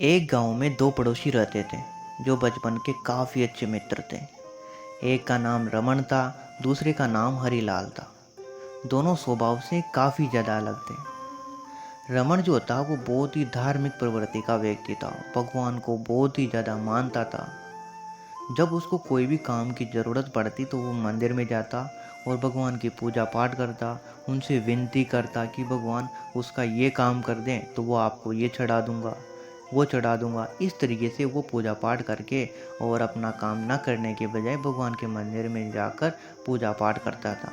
एक गांव में दो पड़ोसी रहते थे जो बचपन के काफ़ी अच्छे मित्र थे। एक का नाम रमन था, दूसरे का नाम हरीलाल था। दोनों स्वभाव से काफ़ी ज़्यादा अलग थे। रमन जो था वो बहुत ही धार्मिक प्रवृत्ति का व्यक्ति था, भगवान को बहुत ही ज़्यादा मानता था। जब उसको कोई भी काम की ज़रूरत पड़ती तो वो मंदिर में जाता और भगवान की पूजा पाठ करता, उनसे विनती करता कि भगवान उसका ये काम कर दें तो वो आपको ये चढ़ा दूंगा, वो चढ़ा दूंगा। इस तरीके से वो पूजा पाठ करके और अपना काम न करने के बजाय भगवान के मंदिर में जाकर पूजा पाठ करता था।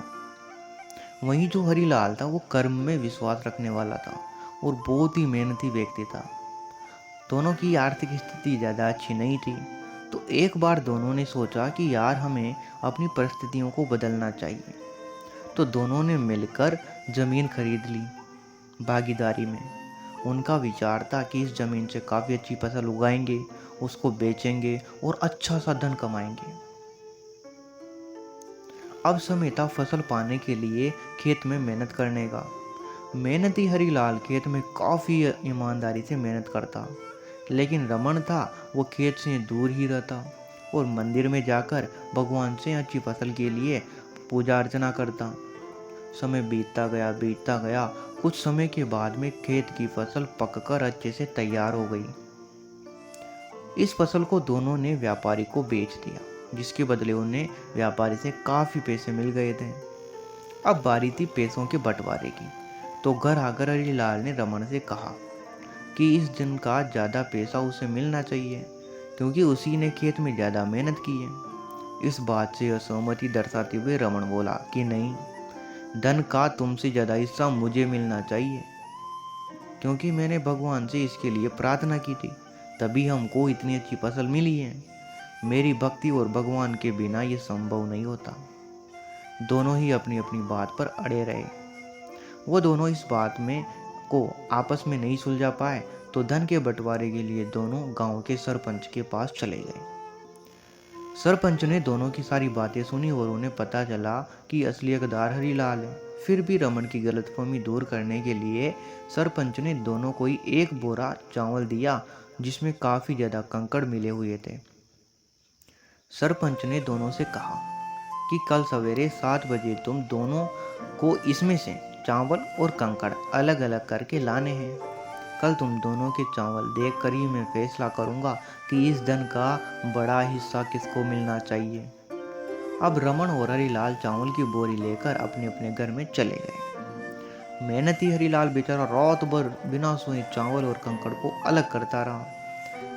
वहीं जो हरीलाल था वो कर्म में विश्वास रखने वाला था और बहुत ही मेहनती व्यक्ति था। दोनों की आर्थिक स्थिति ज़्यादा अच्छी नहीं थी, तो एक बार दोनों ने सोचा कि यार हमें अपनी परिस्थितियों को बदलना चाहिए। तो दोनों ने मिलकर ज़मीन खरीद ली भागीदारी में। उनका विचार था कि इस ज़मीन से काफ़ी अच्छी फसल उगाएंगे, उसको बेचेंगे और अच्छा सा धन कमाएंगे। अब समय था फसल पाने के लिए खेत में मेहनत करने का। मेहनती हरीलाल खेत में काफ़ी ईमानदारी से मेहनत करता, लेकिन रमन था वो खेत से दूर ही रहता और मंदिर में जाकर भगवान से अच्छी फसल के लिए पूजा अर्चना करता। समय बीतता गया। कुछ समय के बाद में खेत की फसल पककर अच्छे से तैयार हो गई। इस फसल को दोनों ने व्यापारी को बेच दिया, जिसके बदले उन्हें व्यापारी से काफ़ी पैसे मिल गए थे। अब बारी थी पैसों के बंटवारे की। तो घर आकर हरीलाल ने रमन से कहा कि इस दिन का ज़्यादा पैसा उसे मिलना चाहिए, क्योंकि उसी ने खेत में ज़्यादा मेहनत की है। इस बात से असहमति दर्शाते हुए रमन बोला कि नहीं, धन का तुमसे ज़्यादा हिस्सा मुझे मिलना चाहिए, क्योंकि मैंने भगवान से इसके लिए प्रार्थना की थी, तभी हमको इतनी अच्छी फसल मिली है। मेरी भक्ति और भगवान के बिना ये संभव नहीं होता। दोनों ही अपनी अपनी बात पर अड़े रहे। वो दोनों इस बात में को आपस में नहीं सुलझा पाए, तो धन के बंटवारे के लिए दोनों गांव के सरपंच के पास चले गए। सरपंच ने दोनों की सारी बातें सुनी और उन्हें पता चला कि असली हकदार हरीलाल है। फिर भी रमन की गलतफहमी दूर करने के लिए सरपंच ने दोनों को ही एक बोरा चावल दिया, जिसमें काफ़ी ज़्यादा कंकड़ मिले हुए थे। सरपंच ने दोनों से कहा कि कल सवेरे 7 बजे तुम दोनों को इसमें से चावल और कंकड़ अलग अलग करके लाने हैं। कल तुम दोनों के चावल देखकर ही मैं फैसला करूंगा कि इस धन का बड़ा हिस्सा किसको मिलना चाहिए। अब रमन और हरीलाल चावल की बोरी लेकर अपने अपने घर में चले गए। मेहनती हरीलाल बेचारा रात भर बिना सोए चावल और कंकड़ को अलग करता रहा,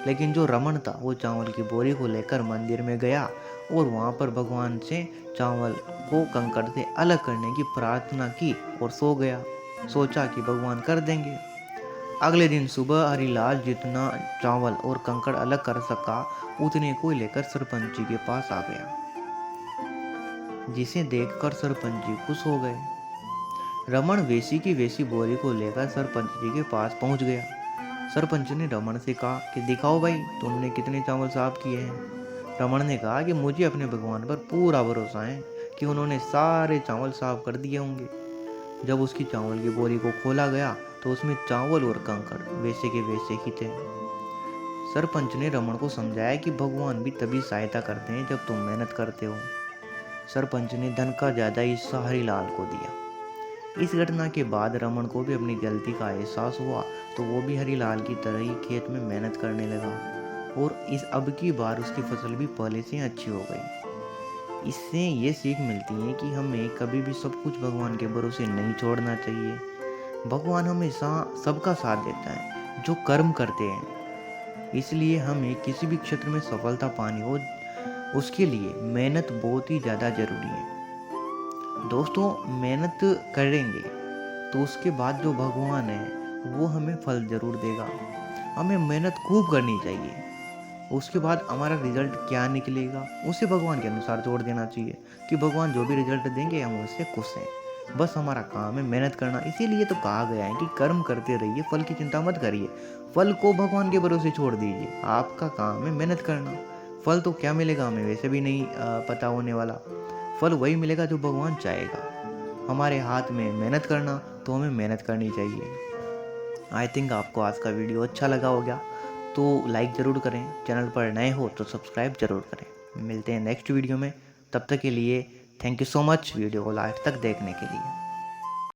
लेकिन जो रमन था वो चावल की बोरी को लेकर मंदिर में गया और वहाँ पर भगवान से चावल को कंकड़ से अलग करने की प्रार्थना की और सो गया। सोचा कि भगवान कर देंगे। अगले दिन सुबह हरीलाल जितना चावल और कंकड़ अलग कर सका उतने को लेकर सरपंच जी के पास आ गया, जिसे देखकर सरपंच जी खुश हो गए। रमन वैसी की वैसी बोरी को लेकर सरपंच जी के पास पहुंच गया। सरपंच ने रमन से कहा कि दिखाओ भाई, तुमने कितने चावल साफ किए हैं। रमन ने कहा कि मुझे अपने भगवान पर पूरा भरोसा है कि उन्होंने सारे चावल साफ कर दिए होंगे। जब उसकी चावल की बोरी को खोला गया तो उसमें चावल और कंकड़ वैसे के वैसे ही थे। सरपंच ने रमन को समझाया कि भगवान भी तभी सहायता करते हैं जब तुम मेहनत करते हो। सरपंच ने धन का ज़्यादा हिस्सा हरीलाल को दिया। इस घटना के बाद रमन को भी अपनी गलती का एहसास हुआ, तो वो भी हरीलाल की तरह ही खेत में मेहनत करने लगा और इस अब की बार उसकी फसल भी पहले से अच्छी हो गई। इससे ये सीख मिलती है कि हमें कभी भी सब कुछ भगवान के भरोसे नहीं छोड़ना चाहिए। भगवान हमेशा सबका साथ देता है जो कर्म करते हैं। इसलिए हमें किसी भी क्षेत्र में सफलता पानी हो, उसके लिए मेहनत बहुत ही ज़्यादा ज़रूरी है। दोस्तों, मेहनत करेंगे तो उसके बाद जो भगवान है वो हमें फल ज़रूर देगा। हमें मेहनत खूब करनी चाहिए। उसके बाद हमारा रिजल्ट क्या निकलेगा उसे भगवान के अनुसार छोड़ देना चाहिए कि भगवान जो भी रिजल्ट देंगे हम उससे खुश हैं। बस हमारा काम है मेहनत करना। इसीलिए तो कहा गया है कि कर्म करते रहिए, फल की चिंता मत करिए। फल को भगवान के भरोसे छोड़ दीजिए। आपका काम है मेहनत करना। फल तो क्या मिलेगा हमें वैसे भी नहीं पता होने वाला। फल वही मिलेगा जो भगवान चाहेगा। हमारे हाथ में मेहनत करना, तो हमें मेहनत करनी चाहिए। आई थिंक आपको आज का वीडियो अच्छा लगा होगा। तो लाइक ज़रूर करें, चैनल पर नए हो तो सब्सक्राइब ज़रूर करें। मिलते हैं नेक्स्ट वीडियो में, तब तक के लिए thank you so much video को लास्ट तक देखने के लिए।